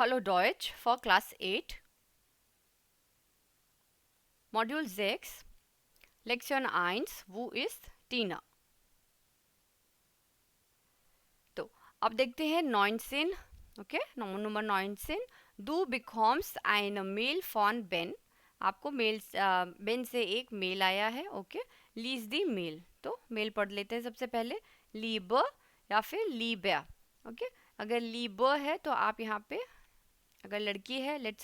Hallo Deutsch for Class 8, Modul 6, Lektion 1, Wo ist Tina? तो अब देखते हैं 19, okay, number 19, Du bekommst eine Mail von Ben. आपको mail Ben से एक मेल आया है, ओके. लीज दी मेल, तो मेल पढ़ लेते हैं सबसे पहले. लीब या फिर लीब्या, ओके. अगर लीब है तो आप यहाँ पे, अगर लड़की है, लेट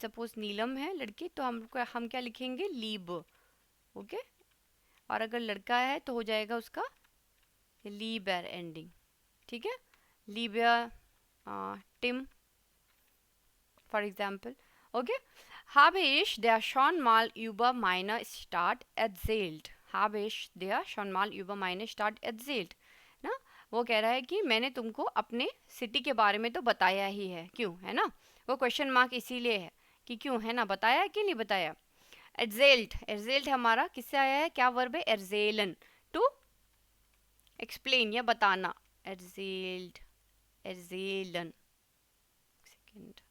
सपोज नीलम है लड़की, तो हम क्या लिखेंगे, लीब, ओके. और अगर लड़का है तो हो जाएगा उसका लीबर एंडिंग, ठीक है. लीबिया, टिम for example, okay. Habe ich der schon mal über meine Stadt erzählt? Habe ich der schon mal über meine Stadt erzählt? ना, वो कह रहा है कि मैंने तुमको अपने सिटी के बारे में तो बताया ही है, क्यों, है ना. वो क्वेश्चन मार्क इसीलिए है कि क्यों, है ना, बताया कि नहीं बताया. एर्जेल्ट, एर्जेल्ट हमारा किससे आया है, क्या वर्ब है, एर्जेलन, टू एक्सप्लेन या बताना. एर्जेल्ट, एर्जेलन, सेकेंड,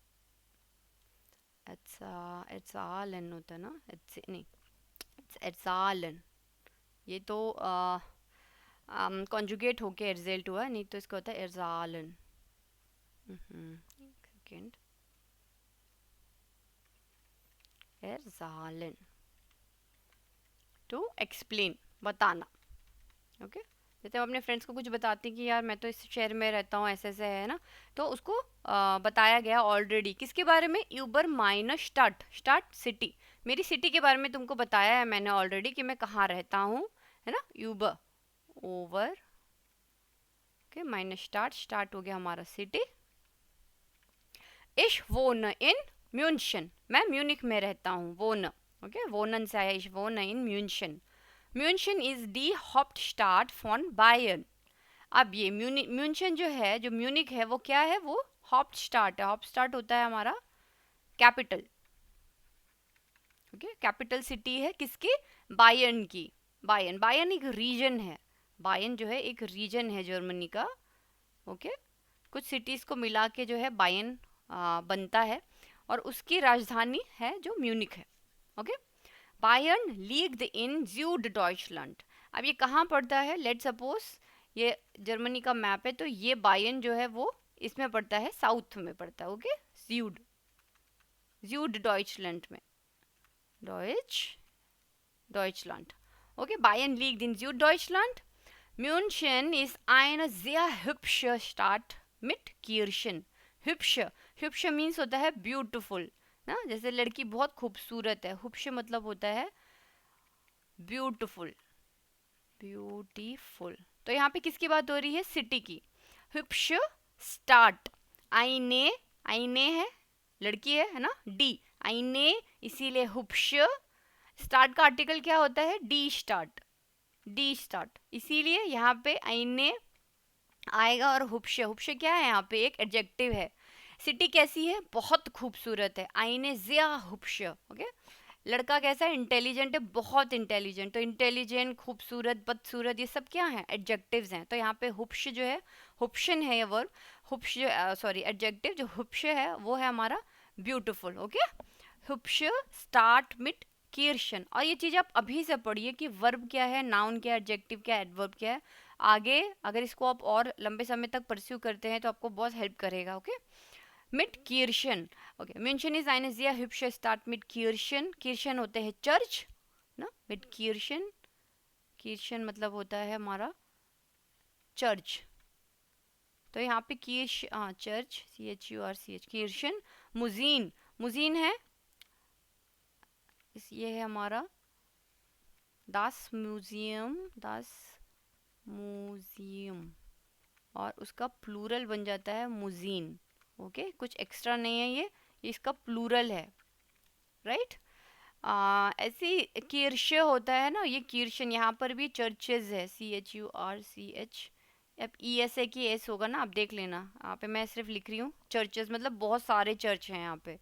एर्जालन होता है ना, नहीं, एर्जालन. ये तो कॉन्जुगेट होके एर्जेल्ट हुआ, नहीं तो इसका होता है एर्जालन. सेकेंड, एर्जालन, टू एक्सप्लेन, बताना, ओके. जैसे हम अपने फ्रेंड्स को कुछ बताते हैं कि यार मैं तो इस शहर में रहता हूँ, ऐसे ऐसे है ना, तो उसको बताया गया ऑलरेडी किसके बारे में, Uber minus start, start city, मेरी सिटी के बारे में तुमको बताया है मैंने ऑलरेडी कि मैं कहाँ रहता हूँ, है ना. Uber over, okay, minus start, start हो गया हमारा सिटी. इश वोन इन म्यूनशन, मैं म्यूनिक में रहता हूँ, वोन, ओके, वोनन से आया, इश वोन इन म्यूनशन. म्यूनशन इज दी हाuptstadt फॉन बायर्न. अब ये म्यूनशन जो है, जो म्यूनिक है, वो क्या है, वो हाuptstadt है. हाuptstadt होता है हमारा कैपिटल, ओके, कैपिटल सिटी है किसकी, बायर्न की. बायर्न, बायर्न एक रीजन है, बायर्न जो है एक रीजन है जर्मनी का, ओके. कुछ सिटीज को मिला के जो है बायर्न बनता है, और उसकी राजधानी है जो म्यूनिक है, ओके. बायर्न लीग्ड इन Süddeutschland. अब ये कहाँ पड़ता है, लेट सपोज ये जर्मनी का मैप है, तो ये बायर्न जो है वो इसमें पड़ता है, साउथ में पड़ता है, ओके. Süddeutschland में, Deutschland, okay. Bayern liegt in Süddeutschland. München ist eine sehr hübsche Stadt mit Kirchen. hübsch, hübsch means होता है ब्यूटिफुल ना, जैसे लड़की बहुत खूबसूरत है. hübsch मतलब होता है ब्यूटिफुल, ब्यूटीफुल. तो यहाँ पे किसकी बात हो रही है, सिटी की. hübsch स्टार्ट, आईने, आईने है, लड़की है ना, डी, आईने, इसीलिए hübsch. स्टार्ट का आर्टिकल क्या होता है, डी स्टार्ट, डी स्टार्ट, इसीलिए यहाँ पे आईने आएगा. और hübsch, hübsch क्या है, यहाँ पे एक एडजेक्टिव है. सिटी कैसी है, बहुत खूबसूरत है, आईने sehr hübsch, ओके. लड़का कैसा है, इंटेलिजेंट है, बहुत इंटेलिजेंट. तो इंटेलिजेंट, खूबसूरत, बदसूरत, ये सब क्या है, एडजेक्टिव्स हैं. तो यहाँ पे hübsch जो है, hübschen है ये वर्ब, hübsch सॉरी एडजेक्टिव जो hübsch है वो है हमारा ब्यूटीफुल, ओके. hübsch स्टार्ट मिट कीर्शन. और ये चीज़ आप अभी से पढ़िए कि वर्ब क्या है, नाउन क्या है, एडजेक्टिव क्या है, एडवर्ब क्या है. आगे अगर इसको आप और लंबे समय तक परस्यू करते हैं तो आपको बहुत हेल्प करेगा, ओके. मिट कीर्शन, okay. München ist eine sehr hübsche Stadt mit Kirchen. Kirchen होते हैं चर्च ना, mit Kirchen, Kirchen मतलब होता है हमारा चर्च. तो यहाँ पे कीर्श, चर्च, CHURCH, कीर्शन. मुजीन, मुजीन है, ये है हमारा दास म्यूजियम, दास म्यूजियम, और उसका प्लूरल बन जाता है मुजीन, ओके. कुछ एक्स्ट्रा नहीं है, ये इसका प्लूरल है, राइट. ऐसी कीर्श होता है ना, ये कीर्शन, यहाँ पर भी चर्चेज है, CHURCH. अब ESA की एस होगा ना, आप देख लेना, यहाँ पे मैं सिर्फ लिख रही हूँ चर्चेज, मतलब बहुत सारे चर्च हैं यहाँ पे,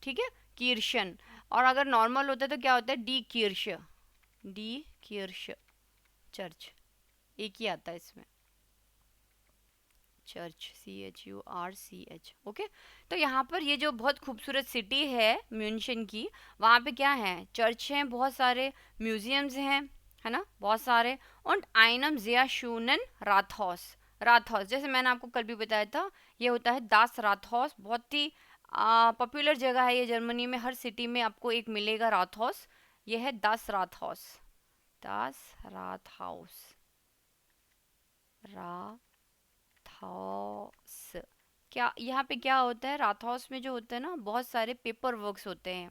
ठीक है. कीर्शन. और अगर नॉर्मल होता है तो क्या होता है, डी कीर्श, डी कीर्श चर्च, एक ही आता है इसमें. Church, CHURCH, okay. तो यहाँ पर ये जो बहुत खूबसूरत सिटी है म्यूनशन की, वहाँ पे क्या है, चर्च हैं, बहुत सारे म्यूजियम्स हैं, है ना, बहुत सारे। और आइनम जिया शूनन राथौस, राथौस जैसे मैंने आपको कल भी बताया था, ये होता है दास राथौस, बहुत ही पॉपुलर जगह है ये जर्मनी में, हर सिटी में आपको एक मिलेगा राथौस। ये है दास राथौस, दास राथहाउस, राथहाउस। क्या यहाँ पे क्या होता है, राथहाउस में जो होता है ना, बहुत सारे पेपर वर्क्स होते हैं,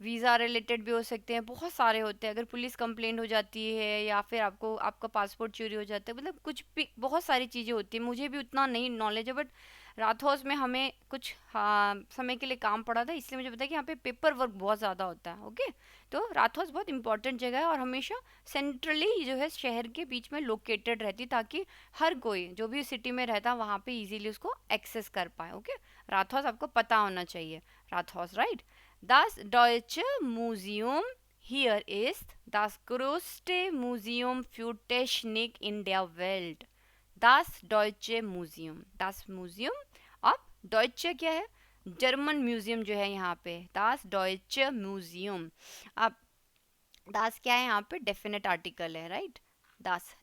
वीज़ा रिलेटेड भी हो सकते हैं, बहुत सारे होते हैं। अगर पुलिस कंप्लेंट हो जाती है या फिर आपको आपका पासपोर्ट चोरी हो जाता है, मतलब कुछ भी बहुत सारी चीज़ें होती हैं। मुझे भी उतना नहीं नॉलेज है, बट रात हाउस में हमें कुछ समय के लिए काम पड़ा था, इसलिए मुझे पता है कि यहाँ पे पेपर वर्क बहुत ज़्यादा होता है, ओके। तो रात हाउस बहुत इंपॉर्टेंट जगह है और हमेशा सेंट्रली जो है शहर के बीच में लोकेटेड रहती, ताकि हर कोई जो भी सिटी में रहता वहाँ पे इजीली उसको एक्सेस कर पाए, ओके। रात हाउस आपको पता होना चाहिए, रात house, right. Das Deutsche Museum hier ist das größte Museum für Technik in der Welt. Das Deutsche Museum, das Museum, अब Deutsche क्या है, जर्मन म्यूजियम जो है यहाँ पे, das Deutsche Museum। अब das क्या है यहाँ पे, डेफिनेट आर्टिकल है, right. das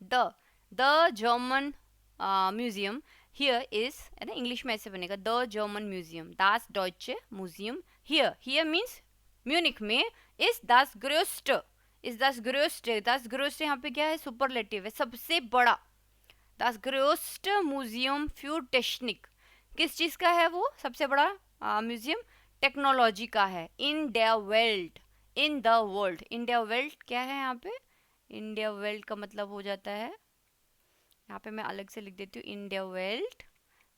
the German museum here is, है ना, इंग्लिश में ऐसे बनेगा, the German museum, das Deutsche Museum here, here means Munich में, is das größte, is das größte, das größte यहाँ पे क्या है, सुपरलेटिव है, सबसे बड़ा, das größte Museum für Technik, किस चीज का है वो सबसे बड़ा म्यूजियम, टेक्नोलॉजी का है, in the world, in the world, in the world क्या है यहाँ पे, इन द वर्ल्ड का मतलब हो जाता है, यहाँ पे मैं अलग से लिख देती हूँ, इन द वर्ल्ड,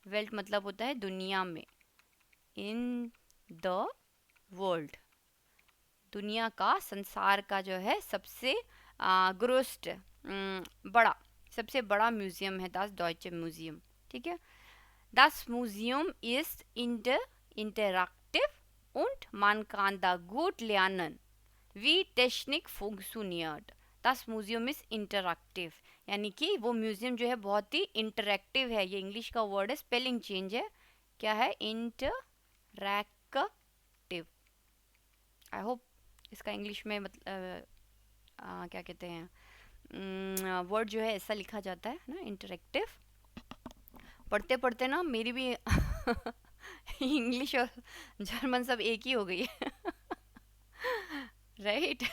वर्ल्ड मतलब होता है दुनिया में, इन द वर्ल्ड, दुनिया का, संसार का जो है सबसे ग्रोस्ट, बड़ा, सबसे बड़ा म्यूजियम है das Deutsche Museum, ठीक है। Das Museum ist interaktiv und man kann da gut lernen, wie Technik funktioniert। Das Museum ist interaktiv, यानी कि वो म्यूजियम जो है बहुत ही इंटरेक्टिव है, ये इंग्लिश का वर्ड है, स्पेलिंग चेंज है, क्या है, इंटरैक्टिव। आई होप इसका इंग्लिश में मतलब क्या कहते हैं, वर्ड जो है ऐसा लिखा जाता है ना, इंटरेक्टिव। पढ़ते पढ़ते ना मेरी भी इंग्लिश और जर्मन सब एक ही हो गई है राइट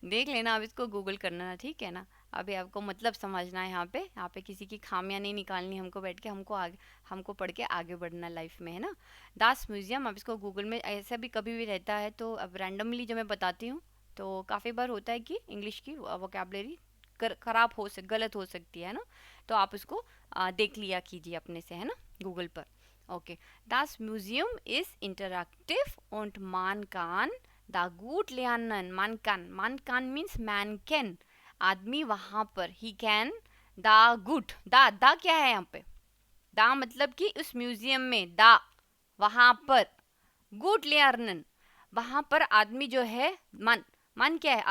देख लेना, अब इसको गूगल करना, ठीक है ना। अभी आपको मतलब समझना है, यहाँ पे किसी की खामियां नहीं निकालनी हमको, बैठ के हमको पढ़ के आगे बढ़ना लाइफ में, है ना। दास म्यूजियम, अब इसको गूगल में ऐसा भी कभी भी रहता है, तो अब रैंडमली जब मैं बताती हूँ तो काफ़ी बार होता है कि इंग्लिश की वोकैबुलरी खराब गलत हो सकती है ना, तो आप उसको देख लिया कीजिए अपने से, है ना, गूगल पर, okay. Das Museum ist interaktiv und man kann da gut lernen, man kann means man can, आदमी वहाँ पर, he can da gut, da क्या है यहाँ पे, दा मतलब कि उस म्यूजियम में, दा वहाँ पर, गुड lernen वहाँ पर आदमी जो है, मन क्या है,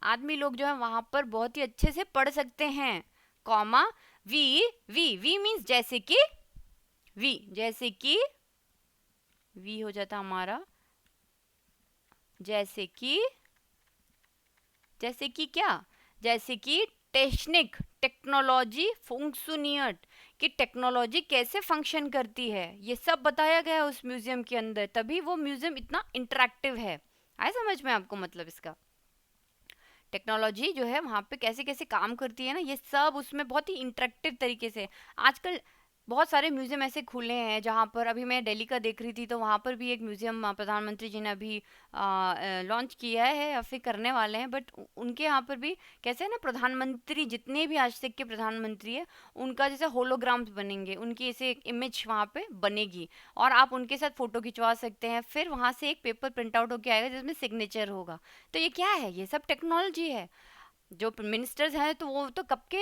आदमी लोग जो है वहाँ पर बहुत ही अच्छे से पढ़ सकते हैं, कॉमा वी मीन्स जैसे कि, जैसे कि वी हो जाता हमारा, जैसे कि क्या, जैसे कि टेक्नोलॉजी फंक्शनियट, कि टेक्नोलॉजी कैसे फंक्शन करती है, ये सब बताया गया है उस म्यूजियम के अंदर, तभी वो म्यूजियम इतना इंटरेक्टिव है। आए समझ में आपको मतलब इसका, टेक्नोलॉजी जो है वहाँ पे कैसे कैसे काम करती है ना, ये सब उसमें बहुत ही इंटरेक्टिव तरीके से। आजकल बहुत सारे म्यूजियम ऐसे खुले हैं जहाँ पर, अभी मैं दिल्ली का देख रही थी तो वहाँ पर भी एक म्यूजियम प्रधानमंत्री जी ने अभी लॉन्च किया है या फिर करने वाले हैं, बट उनके यहाँ पर भी कैसे है ना, प्रधानमंत्री जितने भी आज तक के प्रधानमंत्री है उनका जैसे होलोग्राम्स बनेंगे, उनकी ऐसे एक इमेज वहाँ पे बनेगी और आप उनके साथ फोटो खिंचवा सकते हैं, फिर वहाँ से एक पेपर प्रिंट आउट होकर आएगा जिसमें सिग्नेचर होगा। तो ये क्या है, ये सब टेक्नोलॉजी है। जो मिनिस्टर्स हैं तो वो तो कब के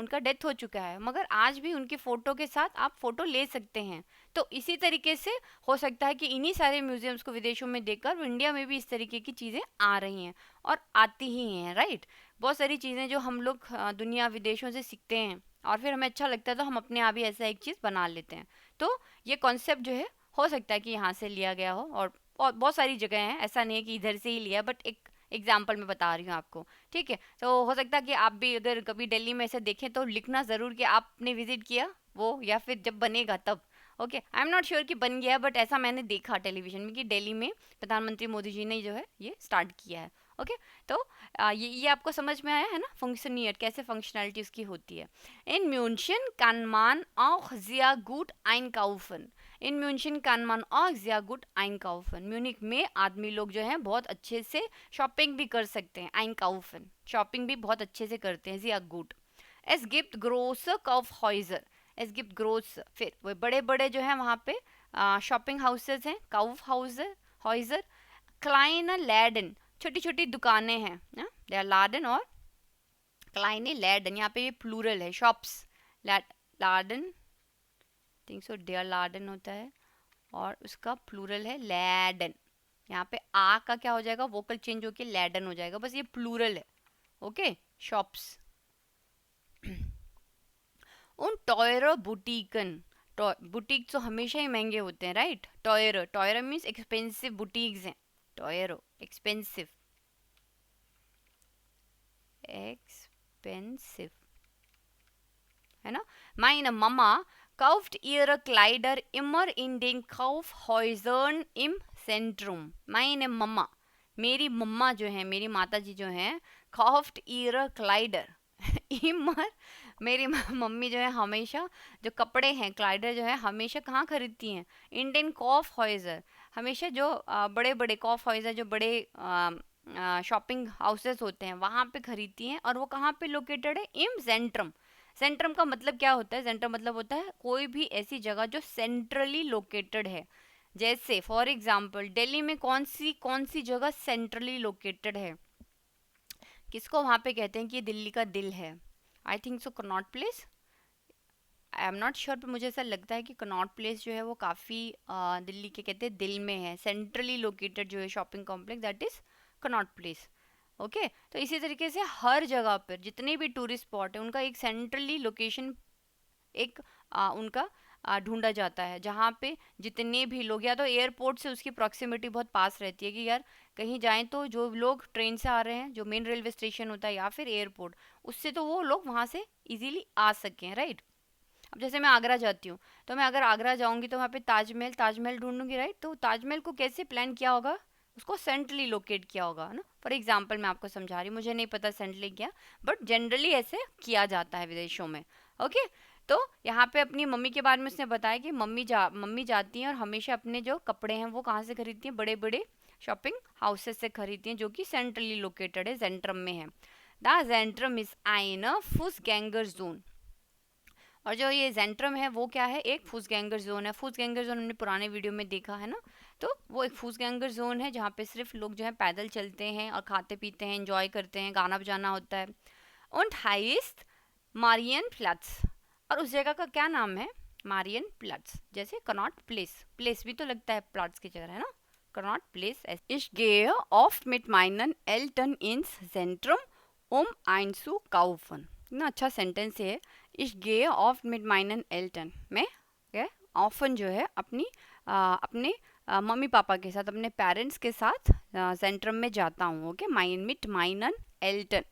उनका डेथ हो चुका है, मगर आज भी उनकी फ़ोटो के साथ आप फ़ोटो ले सकते हैं। तो इसी तरीके से हो सकता है कि इन्हीं सारे म्यूजियम्स को विदेशों में देखकर इंडिया में भी इस तरीके की चीज़ें आ रही हैं और आती ही हैं, राइट। बहुत सारी चीज़ें जो हम लोग दुनिया विदेशों से सीखते हैं और फिर हमें अच्छा लगता है तो हम अपने आप ही ऐसा एक चीज़ बना लेते हैं। तो ये कॉन्सेप्ट जो है हो सकता है कि यहाँ से लिया गया हो, और बहुत सारी जगह हैं, ऐसा नहीं है कि इधर से ही लिया, बट एक एग्जाम्पल मैं बता रही हूँ आपको। ठीक है, तो हो सकता है कि आप भी अगर कभी दिल्ली में ऐसे देखें तो लिखना ज़रूर कि आपने विजिट किया वो, या फिर जब बनेगा तब। Okay, I am not sure कि बन गया, बट ऐसा मैंने देखा टेलीविजन में कि दिल्ली में प्रधानमंत्री मोदी जी ने जो है ये स्टार्ट किया है। ओके, तो ये आपको समझ में आया है ना, फंक्शनियत कैसे फंक्शनैलिटी उसकी होती है। इन म्यूनशन kann man auch sehr gut einkaufen। इन म्यूनशन kann man auch sehr gut einkaufen। Munich में आदमी लोग जो हैं बहुत अच्छे से शॉपिंग भी कर सकते हैं। einkaufen शॉपिंग भी बहुत अच्छे से करते हैं। sehr gut। Es gibt große Kaufhäuser। es gibt große, फिर वो बड़े बड़े जो है वहाँ पे शॉपिंग हाउसेज हैं, काउफहाउसर हॉइजर। kleine Läden छोटी छोटी दुकानें हैं, दे आर लाडन और kleine Läden, यहाँ पे ये प्लूरल है, शॉप्स। लाडन, थिंक सो डेयर लाडन होता है और उसका प्लूरल है लैडन। यहाँ पे आ का क्या हो जाएगा, वोकल चेंज होके लैडन हो जाएगा, बस ये प्लूरल है। Okay, shops. उन टॉयरो बुटीकन, बुटीक तो हमेशा ही महंगे होते हैं, राइट। टॉयरो, टॉयरो मीन्स एक्सपेंसिव बुटीक्स हैं। टॉयरो एक्सपेंसिव, एक्सपेंसिव है ना। meine Mama kauft ihre Kleider immer in den Kaufhäusern im Zentrum। meine Mama, मेरी मम्मा जो है, मेरी माता जी जो हैं, kauft ihre Kleider immer, मेरी मम्मी जो है हमेशा जो कपड़े हैं, क्लाइडर जो है हमेशा कहाँ खरीदती हैं, इंडियन कॉफ हॉइजर। हमेशा जो बड़े बड़े कॉफ हॉइजर, जो बड़े शॉपिंग हाउसेस होते हैं वहाँ पे खरीदती हैं। और वो कहाँ पे लोकेटेड है, इम सेंट्रम। सेंट्रम का मतलब क्या होता है, सेंट्रम मतलब होता है कोई भी ऐसी जगह जो सेंट्रली लोकेटेड है। जैसे फॉर एग्जांपल दिल्ली में कौन सी जगह सेंट्रली लोकेटेड है, किसको वहाँ पे कहते हैं कि ये दिल्ली का दिल है। I think so Connaught place, I am not sure, पर मुझे ऐसा लगता है कि कनॉट प्लेस जो है वो काफ़ी दिल्ली के कहते हैं दिल में है, सेंट्रली लोकेटेड जो है shopping complex, that is Connaught place. Okay, तो इसी तरीके से हर जगह पर जितने भी टूरिस्ट स्पॉट है उनका एक सेंट्रली लोकेशन, एक उनका ढूंढा जाता है, जहाँ पे जितने भी लोग, या तो एयरपोर्ट से उसकी प्रॉक्सिमिटी बहुत पास रहती है कि यार कहीं जाएं तो जो लोग ट्रेन से आ रहे हैं, जो मेन रेलवे स्टेशन होता है या फिर एयरपोर्ट, उससे तो वो लोग वहाँ से इजीली आ सकें, राइट। अब जैसे मैं आगरा जाती हूँ, तो मैं अगर आगरा जाऊँगी तो वहाँ पे ताजमहल ढूंढूंगी, राइट। तो ताजमहल को कैसे प्लान किया होगा, उसको सेंट्रली लोकेट किया होगा ना। फॉर एग्जाम्पल मैं आपको समझा रही हूँ, मुझे नहीं पता सेंट्रली क्या, बट जनरली ऐसे किया जाता है विदेशों में। ओके, तो यहाँ पे अपनी मम्मी के बारे में उसने बताया कि मम्मी जाती हैं और हमेशा अपने जो कपड़े हैं वो कहाँ से खरीदती हैं, बड़े बड़े शॉपिंग हाउसेस से खरीदती हैं, जो कि सेंट्रली लोकेटेड है, सेंट्रम में है। द जेंट्रम इज आइन फुसगैंगर जोन। और जो ये जेंट्रम है वो क्या है, एक फुसगैंगर जोन है। फुसगैंगर जोन हमने पुराने वीडियो में देखा है ना, तो वो एक फुसगैंगर जोन है जहाँ पे सिर्फ लोग जो है पैदल चलते हैं और खाते पीते हैं, एंजॉय करते हैं, गाना बजाना होता है। und heißt मारियन और उस जगह का क्या नाम है, मारियन प्लाट्स। जैसे कनॉट प्लेस, प्लेस भी तो लगता है प्लाट्स की जगह है ना, Connaught place. Ich gehe oft mit meinen Eltern ins Zentrum einzukaufen। इतना अच्छा सेंटेंस है। Ich gehe oft mit meinen Eltern, मैं ऑफन जो है अपने मम्मी पापा के साथ, अपने पेरेंट्स के साथ सेंट्रम में जाता हूँ। ओके, मिट माइनन एल्टन,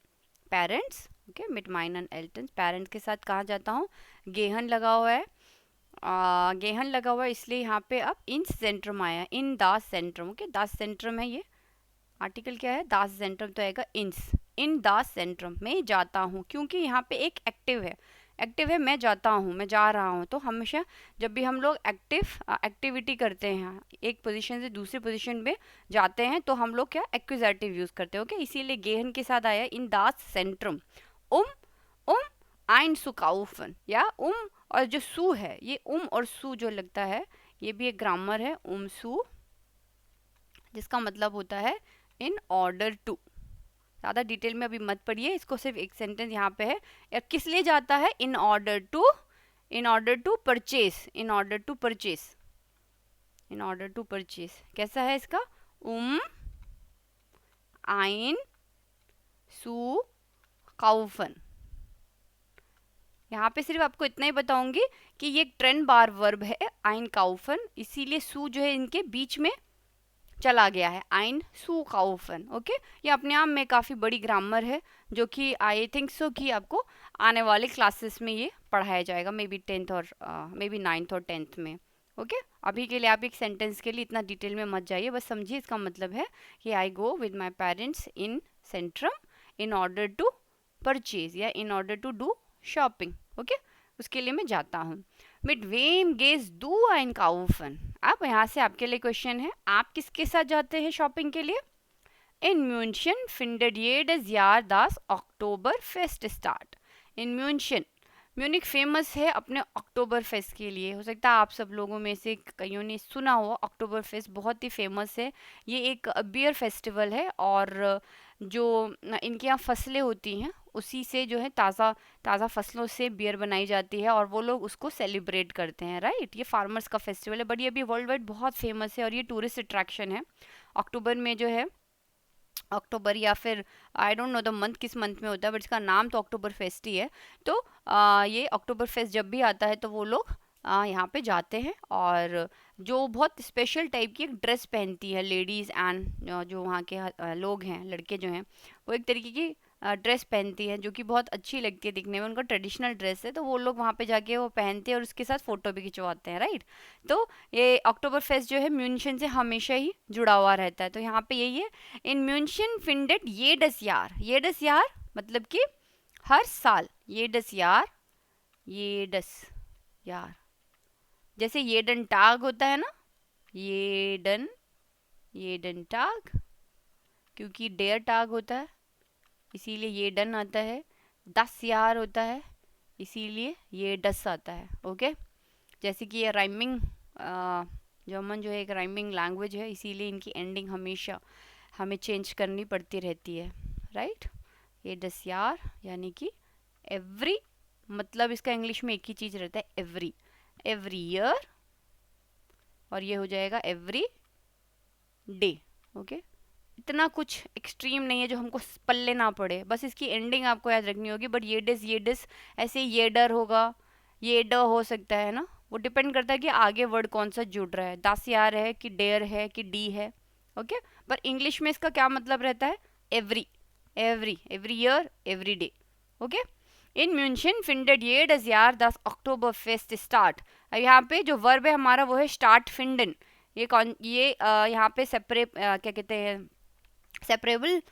पेरेंट्स। ओके, मिट माइनन एल्टन, पेरेंट्स के साथ कहाँ जाता हूँ, गेहन लगा हुआ है, गेहन लगा हुआ है, इसलिए यहाँ पे अब इन सेंट्रम आया, इन दास सेंट्रम। ओके, दास सेंट्रम है, ये आर्टिकल क्या है, दास सेंट्रम तो आएगा इंस, इन दास सेंट्रम में जाता हूँ, क्योंकि यहाँ पे एक एक्टिव है, मैं जाता हूँ, मैं जा रहा हूँ। तो हमेशा जब भी हम लोग एक्टिविटी करते हैं, एक पोजीशन से दूसरी पोजीशन पे जाते हैं, तो हम लोग क्या एक्विजेटिव यूज़ करते हैं। ओके, इसीलिए गेहन के साथ आया इन दास सेंट्रम उम einzukaufen, या और जो सू है, ये और सू जो लगता है, ये भी एक ग्रामर है, सू, जिसका मतलब होता है इन ऑर्डर टू। ज़्यादा डिटेल में अभी मत पढ़िए इसको, सिर्फ एक सेंटेंस यहाँ पे है, या किस लिए जाता है, in order to purchase, in order to purchase. कैसा है इसका, आइन सू काउफन। यहाँ पे सिर्फ आपको इतना ही बताऊंगी कि ये एक ट्रेंड बार वर्ब है आइन काउफन, इसीलिए सू जो है इनके बीच में चला गया है, आइन सू काउफन। ओके, ये अपने आप में काफ़ी बड़ी ग्रामर है जो कि आई थिंक सो कि आपको आने वाले क्लासेस में ये पढ़ाया जाएगा, मे बी 10th और मे बी 9th और 10th में। ओके, अभी के लिए आप एक सेंटेंस के लिए इतना डिटेल में मत जाइए, बस समझिए इसका मतलब है कि I go with my parents in सेंट्रम इन ऑर्डर टू परचेज या in order to do shopping. Okay, उसके लिए मैं जाता हूँ। मिट वेम गेज डू आइन काउफन। अब यहाँ से आपके लिए क्वेश्चन है, आप किसके साथ जाते हैं शॉपिंग के लिए? इन म्यूनशन फिंडेड jedes Jahr das Oktoberfest स्टार्ट। इन म्यूनशन, म्यूनिक फेमस है अपने अक्टूबर फेस्ट के लिए। हो सकता है आप सब लोगों में से कईयों ने सुना हो, अक्टूबर फेस्ट बहुत ही फेमस है। ये एक बियर फेस्टिवल है और जो इनके यहाँ फसलें होती हैं उसी से जो है ताज़ा फसलों से बियर बनाई जाती है और वो लोग उसको सेलिब्रेट करते हैं, राइट। ये फार्मर्स का फेस्टिवल है, बट ये अभी वर्ल्ड वाइड बहुत फेमस है और ये टूरिस्ट अट्रैक्शन है। अक्टूबर में जो है, अक्टूबर या फिर I don't know the month, किस मंथ में होता है, बट इसका नाम तो अक्टूबर फेस्ट ही है। तो ये अक्टूबर फेस्ट जब भी आता है तो वो लोग यहाँ पे जाते हैं और जो बहुत स्पेशल टाइप की एक ड्रेस पहनती है लेडीज़ एंड जो वहाँ के लोग हैं, लड़के जो हैं, वो एक तरीके की ड्रेस पहनती है जो कि बहुत अच्छी लगती है दिखने में, उनका ट्रेडिशनल ड्रेस है, तो वो लोग वहाँ पे जाके वो पहनते हैं और उसके साथ फ़ोटो भी खिंचवाते हैं, राइट। तो ये अक्टूबर फेस्ट जो है म्यूनशन से हमेशा ही जुड़ा हुआ रहता है। तो यहाँ पे यही है, इन म्यूनशन फिंडेड jedes Jahr। jedes Jahr मतलब कि हर साल, jedes Jahr, jedes Jahr, जैसे येडन टाग होता है ना, येडन टाग, क्योंकि डेयर टाग होता है इसीलिए ये डन आता है। 10 यार होता है इसीलिए ये डस आता है। ओके, जैसे कि ये राइमिंग, जर्मन जो है एक राइमिंग लैंग्वेज है, इसीलिए इनकी एंडिंग हमेशा हमें चेंज करनी पड़ती रहती है, राइट। ये 10 यार यानी कि एवरी, मतलब इसका इंग्लिश में एक ही चीज़ रहता है, एवरी ईयर, और ये हो जाएगा एवरी डे। ओके, इतना कुछ एक्सट्रीम नहीं है जो हमको पल्ले ना पड़े, बस इसकी एंडिंग आपको याद रखनी होगी। बट ये डिस ऐसे ये डर होगा, ये ड हो सकता है ना, वो डिपेंड करता है कि आगे वर्ड कौन सा जुड़ रहा है, 10 यार है कि डेयर है कि डी है। ओके, पर इंग्लिश में इसका क्या मतलब रहता है? Every year, every day. Okay, इन म्यूनशन फिंडेड jedes Jahr das Oktoberfest स्टार्ट। अब यहाँ पे जो वर्ब है हमारा वो है स्टार्ट फिंडन। ये यहाँ पे क्या कहते हैं, सेपरेबल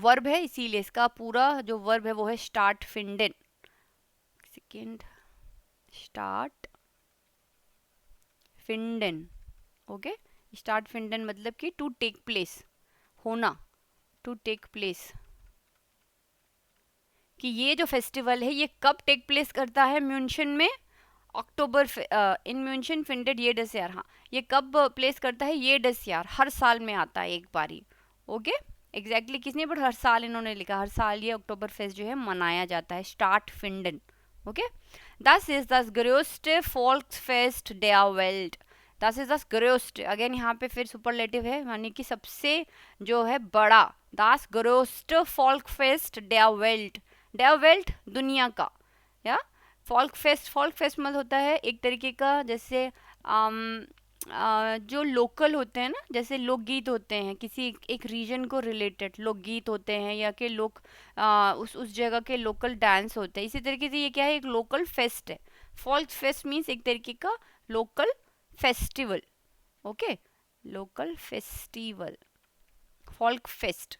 वर्ब है, इसीलिए इसका पूरा जो वर्ब है वो है स्टार्ट फिंडन। सेकेंड, स्टार्ट फिंडन। ओके, स्टार्ट फिंडन मतलब कि टू टेक प्लेस, होना, टू टेक प्लेस, कि ये जो फेस्टिवल है ये कब टेक प्लेस करता है म्यूनशन में? अक्टूबर, इन म्यूनशन फिंडेड jedes Jahr। हाँ, ये कब प्लेस करता है? jedes Jahr, हर साल में आता है एक बारी। ओके, एग्जैक्टली किसने, बट हर साल इन्होंने लिखा, हर साल ये अक्टूबर फेस्ट जो है मनाया जाता है, स्टार्ट फिंडन। ओके, दस इज दस ग्रोस्ट फोल्क्सफेस्ट der Welt। दस इज दस ग्रोस्ट, अगेन यहाँ पे फिर सुपरलेटिव है, यानी कि सबसे जो है बड़ा, दस ग्रोस्ट फोल्कफेस्ट der Welt। der Welt दुनिया का, या फोल्क फेस्ट मतलब होता है एक तरीके का, जैसे जो लोकल होते हैं ना, जैसे लोकगीत होते हैं किसी एक रीजन को रिलेटेड, लोकगीत होते हैं या कि लोग उस जगह के लोकल डांस होते हैं, इसी तरीके से ये क्या है, एक लोकल फेस्ट है। फोल्क फेस्ट मीन्स एक तरीके का local festival. Okay, local festival, folk fest,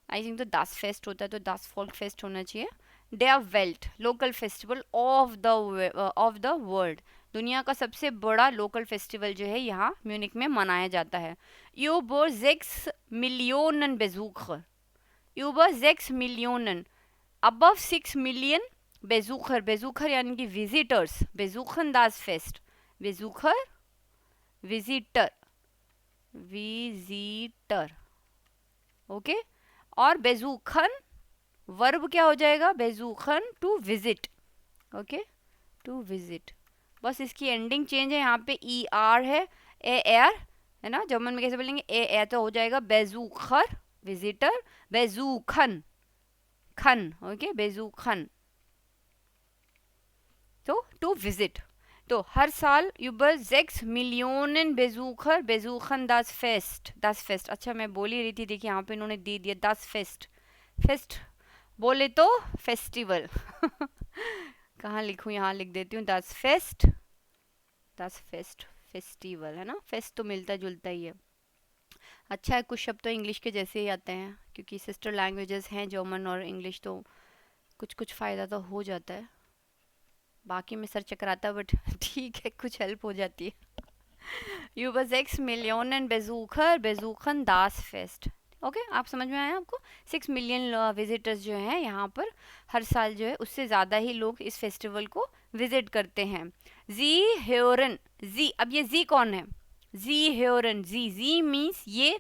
I think तो 10 फेस्ट होता है तो 10 फोल्क फेस्ट होना चाहिए। der Welt, local festival of the world, दुनिया का सबसे बड़ा लोकल फेस्टिवल जो है यहाँ म्यूनिक में मनाया जाता है। über 6 Millionen Besucher, über 6 Millionen, above 6 million Besucher, Besucher यानी कि visitors, besuchen das Fest, Besucher, visitor, okay, और बेजूखन वर्ब क्या हो जाएगा? बेजूखन, to visit. Okay, to visit, बस इसकी एंडिंग चेंज है, यहाँ पे ई आर है, ए एर है ना, जर्मन में कैसे बोलेंगे? ए एर, तो हो जाएगा बेजूखर विजिटर, बेजूखन खन, ओके, बेजूखन, तो टू विजिट। तो हर साल über 6 Millionen Besucher besuchen das Fest। अच्छा मैं बोल ही रही थी, देखिए यहाँ पे इन्होंने दे दिया das Fest। फेस्ट बोले तो फेस्टिवल कहाँ लिखूँ, यहाँ लिख देती हूँ das Fest फेस्टिवल है ना, फेस्ट तो मिलता जुलता ही है। अच्छा है, कुछ शब्द तो इंग्लिश के जैसे ही आते हैं, क्योंकि सिस्टर लैंग्वेजेस हैं जर्मन और इंग्लिश, तो कुछ कुछ फ़ायदा तो हो जाता है। बाकी में सर चकराता, बट ठीक है, कुछ हेल्प हो जाती है। über 6 Millionen Besucher besuchen das Fest। Okay आप समझ में आया आपको? 6 मिलियन विजिटर्स जो हैं यहाँ पर हर साल जो है, उससे ज़्यादा ही लोग इस फेस्टिवल को विजिट करते हैं। जी हेरन, जी, अब ये जी कौन है? जी हेरन, जी मीन्स ये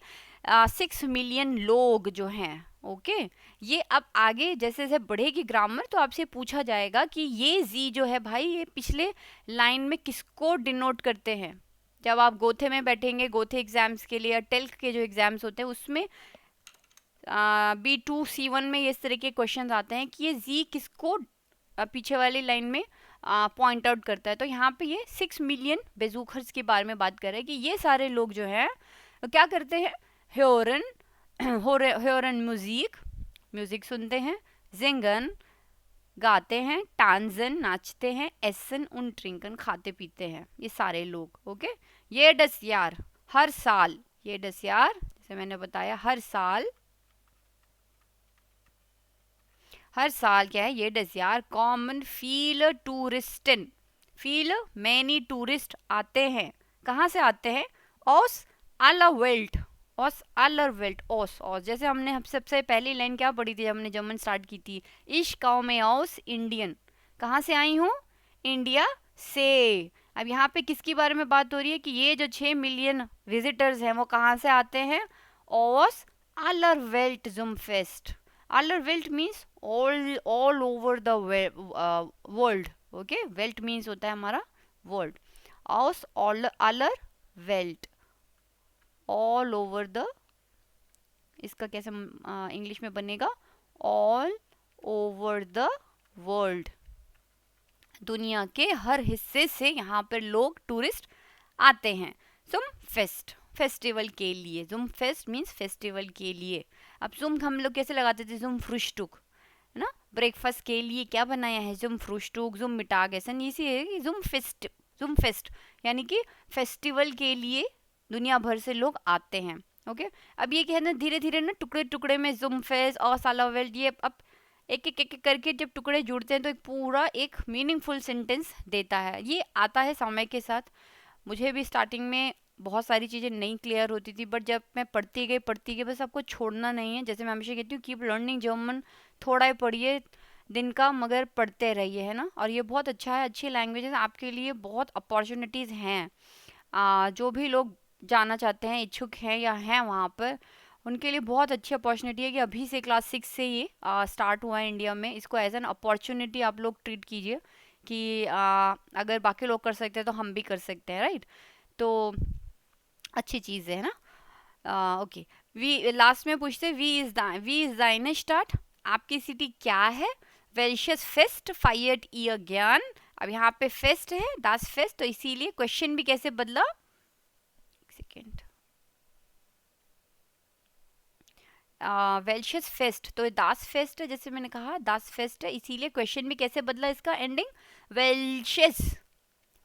6 मिलियन लोग जो हैं, ओके। ये अब आगे जैसे जैसे बढ़ेगी ग्रामर तो आपसे पूछा जाएगा कि ये जी जो है भाई, ये पिछले लाइन में किसको डिनोट करते हैं। जब आप गोथे में बैठेंगे, गोथे एग्जाम्स के लिए या टेल्क के जो एग्जाम्स होते हैं उसमें B2 C1 में इस तरह के क्वेश्चन आते हैं कि ये जी किसको पीछे वाली लाइन में पॉइंट आउट करता है। तो यहाँ पे ये 6 मिलियन बेजूखर्स के बारे में बात कर रहे हैं कि ये सारे लोग जो हैं क्या करते हैं, hören म्यूजिक सुनते हैं, जिंगन गाते हैं, टांजन नाचते हैं, एसन उन ट्रिंकन खाते पीते हैं, ये सारे लोग, ओके। ये डस यार हर साल, ये डस यार जैसे मैंने बताया हर साल क्या है, ये डस यार कॉमन फील टूरिस्टन, फील मैनी टूरिस्ट आते हैं, कहाँ से आते हैं, ऑस आला वेल्ट, ऑस आलर वेल्ट, ऑस ऑस, जैसे हमने सबसे पहली लाइन क्या पढ़ी थी जब हमने जर्मन स्टार्ट की थी, इश काउ में ऑस इंडियन, कहाँ से आई हूँ, इंडिया से। अब यहाँ पे किसकी बारे में बात हो रही है कि ये जो 6 मिलियन विजिटर्स हैं वो कहाँ से आते हैं, ऑस आलर वेल्ट जुम फेस्ट। आलर वेल्ट means all over the world, okay, वेल्ट मीन्स होता है हमारा वर्ल्ड, ऑस आलर वेल्ट ऑल ओवर द, इसका कैसे इंग्लिश में बनेगा, ऑल ओवर द वर्ल्ड, दुनिया के हर हिस्से से यहाँ पर लोग टूरिस्ट आते हैं जुम फेस्ट, फेस्टिवल के लिए। जुम फेस्ट मीन्स फेस्टिवल के लिए। अब जुम हम लोग कैसे लगाते थे, जुम फ्रुश्टुक है ना, ब्रेकफास्ट के लिए क्या बनाया है, जुम फ्रुश्टुक, जुम मिटागेसन, इसी है कि जुम फेस्ट यानी कि फेस्टिवल के लिए दुनिया भर से लोग आते हैं, ओके। अब ये क्या है ना, धीरे धीरे ना टुकड़े टुकड़े में जुम फेस्ट और सालावेल्ट, ये अब एक एक करके जब टुकड़े जुड़ते हैं तो एक पूरा एक मीनिंगफुल सेंटेंस देता है। ये आता है समय के साथ। मुझे भी स्टार्टिंग में बहुत सारी चीज़ें नहीं क्लियर होती थी, बट जब मैं पढ़ती गई, बस आपको छोड़ना नहीं है। जैसे मैं हमेशा कहती हूँ, कीप लर्निंग जर्मन, थोड़ा ही पढ़िए दिन का, मगर पढ़ते रहिए, है ना। और ये बहुत अच्छा है, अच्छी लैंग्वेज है, आपके लिए बहुत अपॉर्चुनिटीज़ हैं। जो भी लोग जाना चाहते हैं, इच्छुक हैं या हैं वहाँ पर, उनके लिए बहुत अच्छी अपॉर्चुनिटी है कि अभी से क्लास 6 से ये स्टार्ट हुआ है इंडिया में। इसको एज एन अपॉर्चुनिटी आप लोग ट्रीट कीजिए कि अगर बाकी लोग कर सकते हैं तो हम भी कर सकते हैं, राइट। तो अच्छी चीज़ है ना। ओके, वी लास्ट में पूछते, वी इज दाइने स्टार्ट, आपकी सिटी क्या है, वेल्शस फेस्ट फाइट ईयर ज्ञान। अब यहाँ पे फेस्ट है, दास फेस्ट, तो इसीलिए क्वेश्चन भी कैसे बदला, सेकेंड, वेल्शस फेस्ट, तो दास फेस्ट है, जैसे मैंने कहा दास फेस्ट है, इसीलिए क्वेश्चन भी कैसे बदला इसका एंडिंग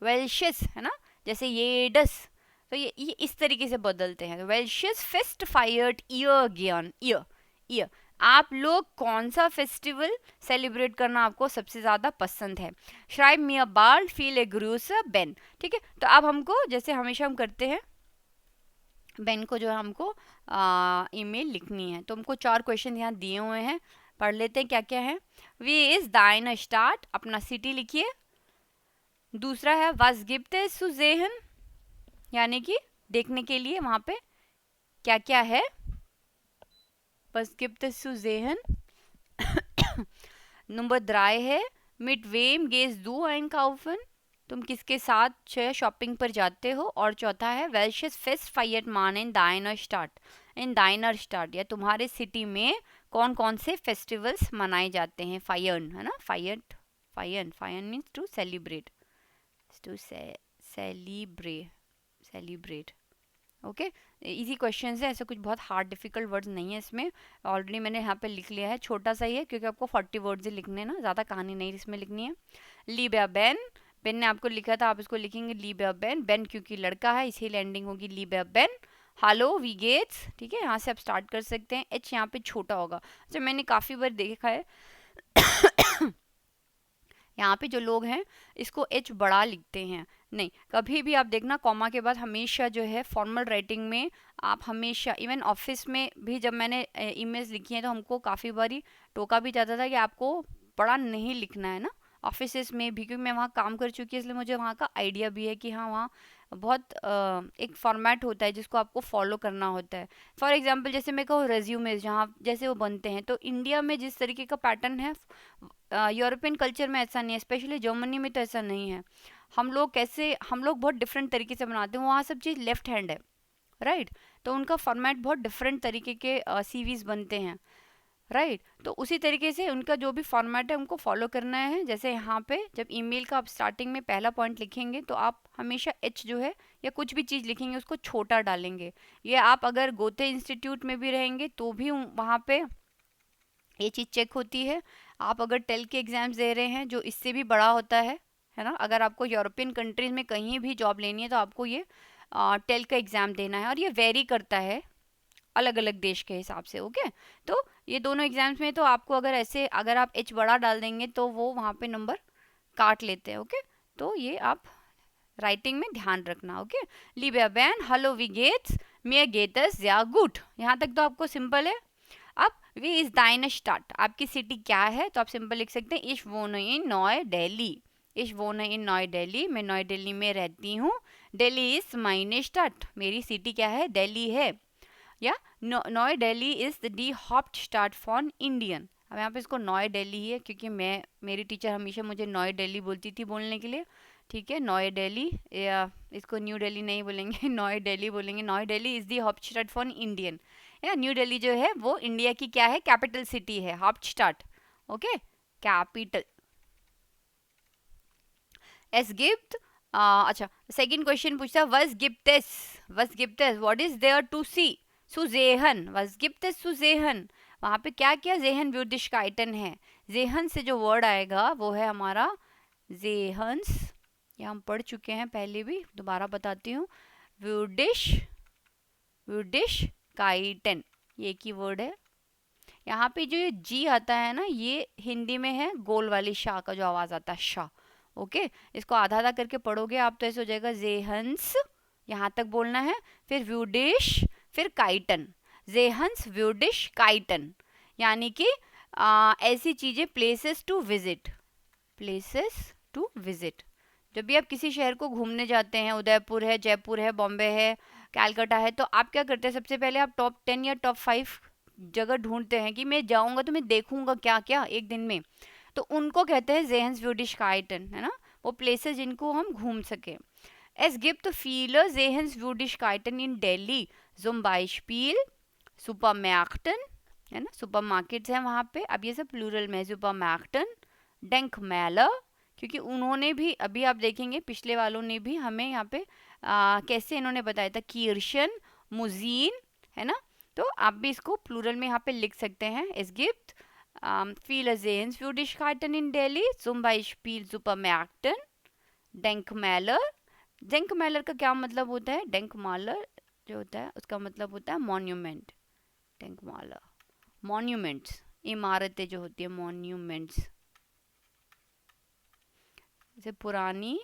वेल्शस है ना, जैसे ये डस, तो ये इस तरीके से बदलते हैं। वेल्शस फेस्ट फायर्ड ईयर ज्ञान, ईयर आप लोग कौन सा फेस्टिवल सेलिब्रेट करना आपको सबसे ज़्यादा पसंद है। श्राइब मिया बाल फील ए ग्रूसर बेन, ठीक है। तो अब हमको जैसे हमेशा हम करते हैं, बेन को जो है हमको ईमेल लिखनी है, तो हमको 4 क्वेश्चन यहाँ दिए हुए हैं, पढ़ लेते हैं क्या क्या है। वी इज दाइन स्टार्ट, अपना सिटी लिखिए। दूसरा है वाज गिफ्ट सुजेहन, यानी कि देखने के लिए वहाँ पे क्या क्या है, बस गिफ्ट सुजेहन। नंबर 3 है मिट वेम गेस दू आइन काउफन, तुम किसके साथ शॉपिंग पर जाते हो। और चौथा है वेल्शस फेस्ट फाइट मान इन दाइनर स्टार्ट, या तुम्हारे सिटी में कौन कौन से फेस्टिवल्स मनाए जाते हैं? फायन है ना, फायन, फायन, फायन means to celebrate, to celebrate. Okay, easy question है, ऐसा कुछ बहुत हार्ड डिफिकल्ट वर्ड्स नहीं है इसमें। ऑलरेडी मैंने यहाँ पे लिख लिया है, छोटा सा ही है क्योंकि आपको 40 वर्ड्स ही लिखने हैं ना, ज़्यादा कहानी नहीं इसमें लिखनी है। लीबिया बेन, बेन ने आपको लिखा था, आप इसको लिखेंगे लीबिया बेन, बेन क्योंकि लड़का है इसीलिए एंडिंग होगी लीबिया बेन। हालो वी गेट्स, ठीक है, यहाँ से आप स्टार्ट कर सकते हैं। एच यहाँ पे छोटा होगा, अच्छा मैंने काफ़ी बार देखा है यहाँ पे जो लोग हैं इसको एच बड़ा लिखते हैं, नहीं, कभी भी आप देखना कॉमा के बाद हमेशा जो है फॉर्मल राइटिंग में आप हमेशा, इवन ऑफिस में भी जब मैंने ईमेल्स लिखी हैं तो हमको काफ़ी बारी टोका भी जाता था कि आपको बड़ा नहीं लिखना है ना, ऑफिस में भी, क्योंकि मैं वहाँ काम कर चुकी हूँ इसलिए मुझे वहाँ का आइडिया भी है कि हाँ वहाँ बहुत एक फॉर्मेट होता है जिसको आपको फॉलो करना होता है। फॉर एग्जांपल जैसे मैं कहूँ रेज्यूमेज जहाँ जैसे वो बनते हैं, तो इंडिया में जिस तरीके का पैटर्न है यूरोपियन कल्चर में ऐसा नहीं है, स्पेशली जर्मनी में तो ऐसा नहीं है। हम लोग बहुत डिफरेंट तरीके से बनाते हैं, वहाँ सब चीज़ लेफ्ट हैंड है, राइट, तो उनका फॉर्मेट बहुत डिफरेंट तरीके के सीवीज बनते हैं, राइट, तो उसी तरीके से उनका जो भी फॉर्मेट है उनको फॉलो करना है। जैसे यहाँ पे जब ईमेल का आप स्टार्टिंग में पहला पॉइंट लिखेंगे तो आप हमेशा एच जो है या कुछ भी चीज़ लिखेंगे उसको छोटा डालेंगे। ये आप अगर गोते इंस्टीट्यूट में भी रहेंगे तो भी वहाँ पे ये चीज़ चेक होती है। आप अगर टेल के एग्ज़ाम्स दे रहे हैं जो इससे भी बड़ा होता है ना, अगर आपको यूरोपियन कंट्रीज़ में कहीं भी जॉब लेनी है तो आपको ये टेल का एग्ज़ाम देना है, और ये वेरी करता है अलग अलग देश के हिसाब से। ओके, तो ये दोनों एग्जाम्स में तो आपको अगर आप एच बड़ा डाल देंगे तो वो वहाँ पे नंबर काट लेते हैं। ओके, तो ये आप राइटिंग में ध्यान रखना। ओके, लीबिया बैन, हेलो वी गेट्स, mir geht es sehr gut, यहाँ तक तो आपको सिंपल है। अब वी इज दाइन स्टार्ट, आपकी सिटी क्या है, तो आप सिंपल लिख सकते हैं इश वोन इन नॉय दिल्ली, इश वोन इन नॉय दिल्ली, मैं नॉय दिल्ली में रहती हूँ। दिल्ली इज माइन स्टार्ट, मेरी सिटी क्या है, दिल्ली है। या नॉय दिल्ली इज दी हॉप्ट स्टार्ट फॉर इंडियन, अब यहाँ पे इसको नॉय दिल्ली ही है क्योंकि मेरी टीचर हमेशा मुझे नॉय दिल्ली बोलती थी बोलने के लिए, ठीक है, नॉय दिल्ली, या इसको न्यू दिल्ली नहीं बोलेंगे नॉय दिल्ली बोलेंगे। नॉय दिल्ली इज दी हॉप्ट स्टार्ट फॉर इंडियन, या न्यू दिल्ली जो है वो इंडिया की क्या है, कैपिटल सिटी है, हॉप्ट स्टार्ट। Okay, capital. एस गिफ्ट, अच्छा सेकंड क्वेश्चन पूछता है वस गिफ्टेस, वस गिफ्टेस what is there to see, सुजेहन, वस गिफ्टेस सुजेहन, वहाँ पे क्या क्या जेहन व्यूडिशकाइटन है, जेहन से जो वर्ड आएगा वो है हमारा जेहन्स, ये हम पढ़ चुके हैं पहले भी, दोबारा बताती हूँ, व्यूडिश, व्यूडिशकाइटन, ये एक ही वर्ड है। यहाँ पे जो ये जी आता है ना, ये हिंदी में है गोल वाली शाह का जो आवाज आता है, शाह। ओके, इसको आधा आधा करके पढ़ोगे आप तो ऐसे हो जाएगा जेहन्स, यहाँ तक बोलना है, फिर व्यूडिश, फिर काइटन, जेहन्स व्यूडिश काइटन, यानी कि ऐसी चीजें, places to visit, places to visit. जब भी आप किसी शहर को घूमने जाते हैं, उदयपुर है, जयपुर है, बॉम्बे है, कैलकाटा है, तो आप क्या करते हैं, सबसे पहले आप टॉप 10 या टॉप 5 जगह ढूंढते हैं कि मैं जाऊंगा तो मैं देखूंगा क्या क्या एक दिन में, तो उनको कहते हैं ज़ेहन्सव्यूडिशकाइटन, है ना, वो प्लेसेस जिनको हम घूम सके। Es gibt viele Sehenswürdigkeiten in Delhi, zum Beispiel Supermärkten, है ना, सुपरमार्केट्स हैं वहाँ पे, अब ये सब प्लूरल में, सुपरमैर्कटन, डेंकमैलर, क्योंकि उन्होंने भी, अभी आप देखेंगे पिछले वालों ने भी हमें यहाँ पे कैसे इन्होंने बताया था, कीर्शन, मुजीन, है ना, तो आप भी इसको प्लूरल में यहाँ पे लिख सकते हैं। Es gibt viele Sehenswürdigkeiten in Delhi, zum Beispiel Supermärkten, डेंकमैलर, डेंकमैलर का क्या मतलब होता है, डेंकमालर जो होता है उसका मतलब होता है मॉन्यूमेंट, डेंकमालर, मॉन्यूमेंट्स, इमारतें जो होती है, मॉन्यूमेंट्स, जैसे पुरानी,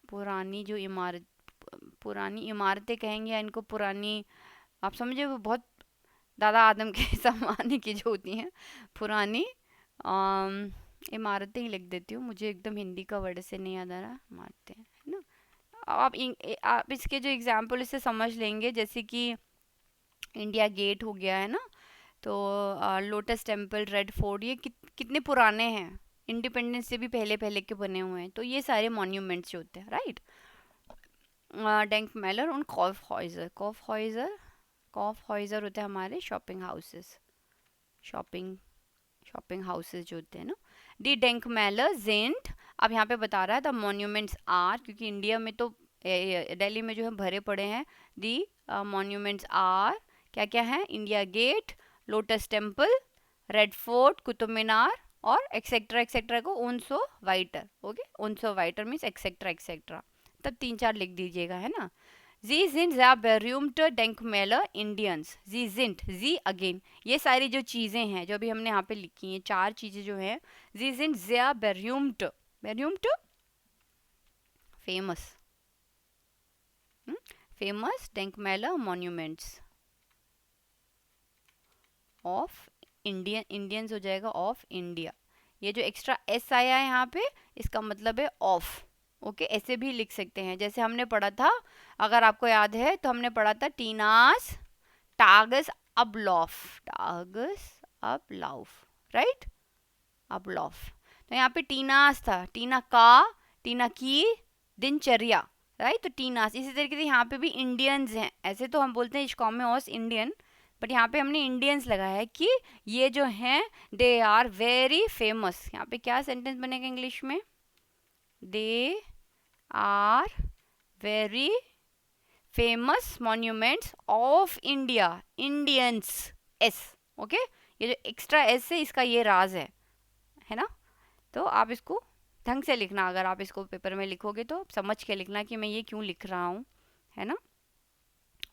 पुरानी जो इमारत, पुरानी इमारतें कहेंगे या इनको पुरानी, आप समझे, वो बहुत दादा आदम के ज़माने की जो होती हैं पुरानी इमारतें ही लिख देती हूँ, मुझे एकदम हिंदी का वर्ड से नहीं याद आ रहा, इमारतें, है ना। आप इसके जो एग्जाम्पल इससे समझ लेंगे, जैसे कि इंडिया गेट हो गया है ना, तो लोटस टेम्पल, रेड फोर्ट, ये कितने पुराने हैं, इंडिपेंडेंस से भी पहले पहले के बने हुए हैं, तो ये सारे मॉन्यूमेंट्स होते हैं, राइट। डेंकमैलर और कॉफ हॉइजर, कॉफ हॉइजर होते हैं हमारे शॉपिंग हाउसेस, शॉपिंग हाउसेस जो होते हैं ना। दी डेंकमैलर जिंट, अब यहाँ पे बता रहा है द मॉन्यूमेंट्स आर, क्योंकि इंडिया में तो दिल्ली में जो है भरे पड़े हैं। दी मॉन्यूमेंट्स आर क्या क्या है, India Gate, Lotus Temple, Red Fort, Qutub Minar और एक्सेट्रा एक्सेट्रा को उनसो वाइटर। ओके, उनसो वाइटर मीन्स एक्सेट्रा एक्सेट्रा, तब 3-4 लिख दीजिएगा, है ना। जी जिंट ज़ा बेर्यूम्ट डेंकमैलर इंडियंस, जी जिंट, जी अगेन, ये सारी जो चीज़ें हैं जो अभी हमने यहाँ पे लिखी हैं, 4 चीज़ें जो हैं, जी जिंट ज़ा बेर्यूम्ट, बेर्यूम्ट फेमस, फेमस डेंकमैलर मॉन्यूमेंट्स ऑफ इंडियन, इंडियंस हो जाएगा ऑफ इंडिया। ये जो एक्स्ट्रा एस आया है यहाँ पे, इसका मतलब है ऑफ। ओके, ऐसे भी लिख सकते हैं, जैसे हमने पढ़ा था, अगर आपको याद है तो हमने पढ़ा था टीनास टागस अबलॉफ, टागस अबलॉफ, राइट, अबलॉफ। तो यहाँ पे टीनास था, टीना का, टीना की दिनचर्या, राइट, तो टीनास। इसी तरीके से यहाँ पे भी इंडियंस हैं, ऐसे तो हम बोलते हैं इश्कॉम में ऑस इंडियन, बट यहाँ पे हमने इंडियंस लगाया है कि ये जो हैं दे आर वेरी फेमस। यहाँ पे क्या सेंटेंस बनेगा इंग्लिश में, they are very famous monuments of India, Indians, S. Okay, ये जो एक्स्ट्रा एस है इसका ये राज है ना। तो आप इसको ढंग से लिखना, अगर आप इसको पेपर में लिखोगे तो समझ के लिखना कि मैं ये क्यों लिख रहा हूँ, है ना।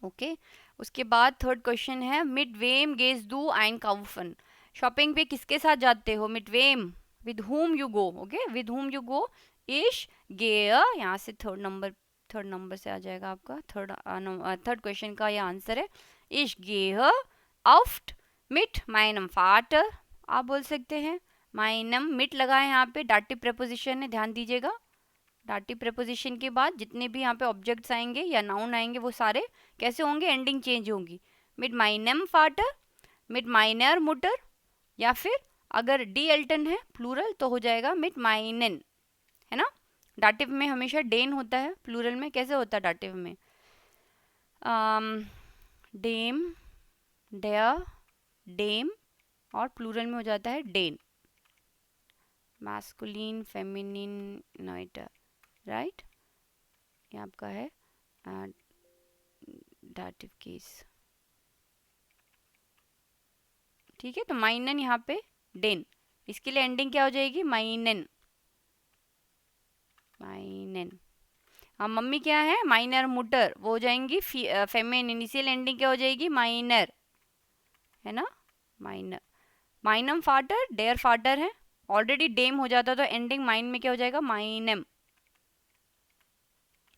ओके, उसके बाद थर्ड क्वेश्चन है, मिड वेम गेज दू आइन काउफन, शॉपिंग पे किसके साथ जाते हो, मिड वेम, with whom you go. Okay, with whom you go, इश गेय, यहाँ से थर्ड नंबर से आ जाएगा आपका थर्ड क्वेश्चन का ये आंसर है, इश गेय आफ्ट मिट माइनम फाटर, आप बोल सकते हैं माइनम, मिट लगा है यहाँ पे, डाटिव प्रेपोजिशन है, ध्यान दीजिएगा। डाटिव प्रेपोजिशन के बाद जितने भी यहाँ पे ऑब्जेक्ट्स आएंगे या नाउन आएंगे वो सारे कैसे होंगे, एंडिंग चेंज होंगी, मिड माइनम फाटर, मिड माइनर मुटर, या फिर अगर डी एल्टन है प्लूरल तो हो जाएगा मिड माइनन, है ना। डाटिव में हमेशा डेन होता है, प्लूरल में कैसे होता है डाटिव में, डेम, डेयर, डेम, और प्लूरल में हो जाता है डेन, मैस्कुलिन, फेमिनिन, नॉइटर, राइट, ये आपका है डाटिव केस। ठीक है, तो माइनन यहाँ पे डेन, इसके लिए एंडिंग क्या हो जाएगी, माइनन, माइनन। हाँ, मम्मी क्या है, माइनर मुटर, वो हो जाएंगी फेमिनिन, इनिशियल एंडिंग क्या हो जाएगी, माइनर, है ना, माइनर। माइनम फाटर, डेयर फाटर है, ऑलरेडी डेम हो जाता तो एंडिंग माइन में क्या हो जाएगा, माइनम,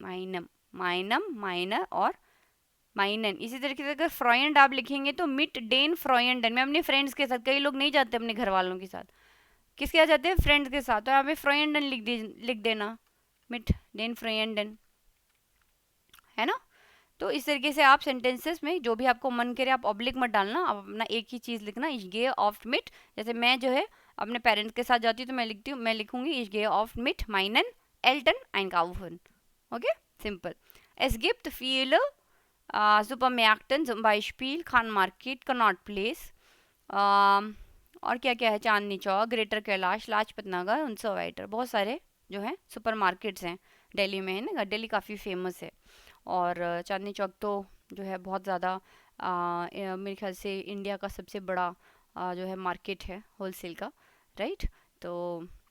माइनम, माइनम, माइनर और माइनन। इसी तरीके से अगर फ्रॉयंड आप लिखेंगे तो मिट डेन फ्रॉयंडन, मैं अपने फ्रेंड्स के साथ, कई लोग नहीं जाते अपने घर वालों के साथ, किसके साथ जाते हैं, फ्रेंड्स के साथ, तो यहाँ पे फ्रॉयंडन लिख देना, मिट डेन फ्रॉयंडन, है ना। तो इस तरीके से आप सेंटेंसेस में जो भी आपको मन करे, आप ऑब्लिक मत डालना, आप अपना एक ही चीज़ लिखना, इश गे ऑफ मिट, जैसे मैं जो है अपने पेरेंट्स के साथ जाती हूँ तो मैं लिखती हूँ, मैं लिखूंगी इश गे ऑफ मिट माइनन एल्टन ein kaufen। Okay, simple. Es gibt viele Supermärkten, zum Beispiel Khan Market, Connaught Place, और क्या क्या है, चांदनी चौक, ग्रेटर कैलाश, लाजपत नगर, उनसोवाइटर, बहुत सारे जो हैं सुपर मार्केट्स हैं दिल्ली में, है ना, दिल्ली काफ़ी फेमस है। और चांदनी चौक तो जो है बहुत ज़्यादा मेरे ख्याल से इंडिया का सबसे बड़ा जो है मार्केट है होलसेल का, राइट। तो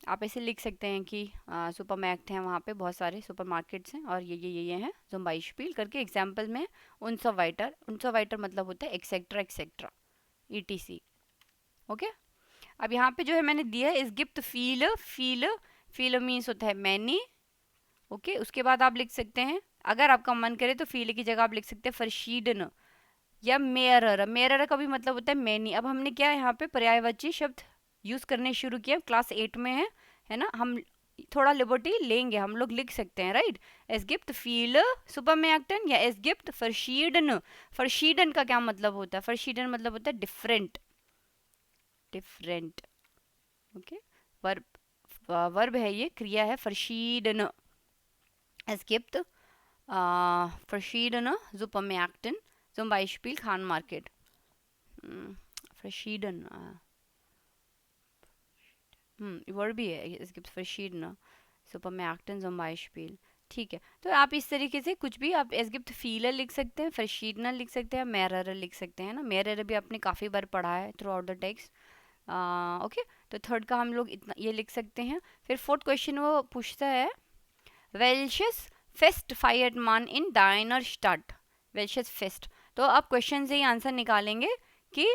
आप ऐसे लिख सकते हैं कि सुपर मैक्ट हैं, वहाँ पे बहुत सारे सुपर मार्केट्स हैं, और ये हैं ज़ुम्बाइशपील करके एग्जाम्पल में, उनसोवाइटर मतलब होता है एक्सेट्रा एक्सेट्रा, ETC। ओके, अब यहाँ पे जो है मैंने दिया है, इस गिफ्ट फील, फील मीन्स होता है मैनी। ओके, उसके बाद आप लिख सकते हैं, अगर आपका मन करे तो फील की जगह आप लिख सकते हैं फरशीडन या मेरर, मेरर का भी मतलब होता है मैनी। अब हमने क्या यहाँ पे पर्यायवाची शब्द यूज करने शुरू किया, क्लास 8 में है ना, हम थोड़ा लिबर्टी लेंगे, हम लोग लिख सकते हैं, राइट। एस गिफ्ट फील सुपर मैक्टन या एस गिफ्ट फरशीडन। फरशीडन का क्या मतलब होता है, फरशीडन मतलब होता है डिफरेंट, डिफरेंट। ओके, वर्ब है, ये क्रिया है, फरशीडन। Es gibt verschiedene Supermärkte, zum Beispiel Khan Market. verschieden verb भी है, es gibt verschiedene Supermärkte zum Beispiel। ठीक है, तो आप इस तरीके से कुछ भी आप es gibt viele लिख सकते हैं, verschiedene लिख सकते हैं, mehrere लिख सकते हैं ना। mehrere भी आपने काफ़ी बार पढ़ा है through out the text. Okay, तो थर्ड का हम लोग इतना ये लिख सकते हैं। फिर फोर्थ क्वेश्चन वो पूछता है welches Fest feiert man in deiner Stadt? welches Fest, तो आप क्वेश्चन से ही आंसर निकालेंगे कि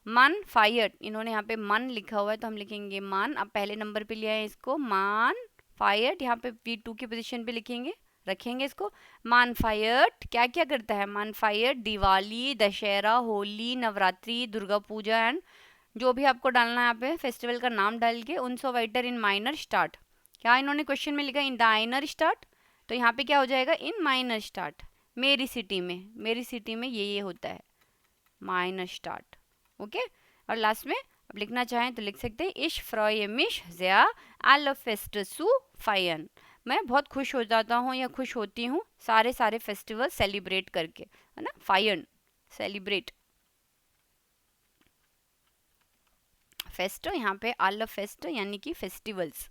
मन फायर्ड, इन्होंने यहाँ पे मन लिखा हुआ है तो हम लिखेंगे मन। अब पहले नंबर पे लिया है इसको मान फायर्ड, यहाँ पे V2 की पोजीशन पे लिखेंगे, रखेंगे इसको। मान फायर्ड क्या क्या करता है, मान फायर्ड दिवाली, दशहरा, होली, नवरात्रि, दुर्गा पूजा एंड जो भी आपको डालना है यहाँ पे फेस्टिवल का नाम डाल के उन सो वाइटर इन माइनर स्टार्ट। क्या इन्होंने क्वेश्चन में लिखा इन दाइनर स्टार्ट, तो यहाँ पे क्या हो जाएगा इन माइनर स्टार्ट। मेरी सिटी में ये होता है माइनर स्टार्ट। ओके, और लास्ट में अब लिखना चाहें तो लिख सकते हैं इश फ्रॉय मिश ज़्या आल फेस्टसू फायन, मैं बहुत खुश हो जाता हूँ या खुश होती हूँ सारे फेस्टिवल सेलिब्रेट करके, है ना। फायन सेलिब्रेट, फेस्ट यहाँ पे आल फेस्ट यानी कि फेस्टिवल्स।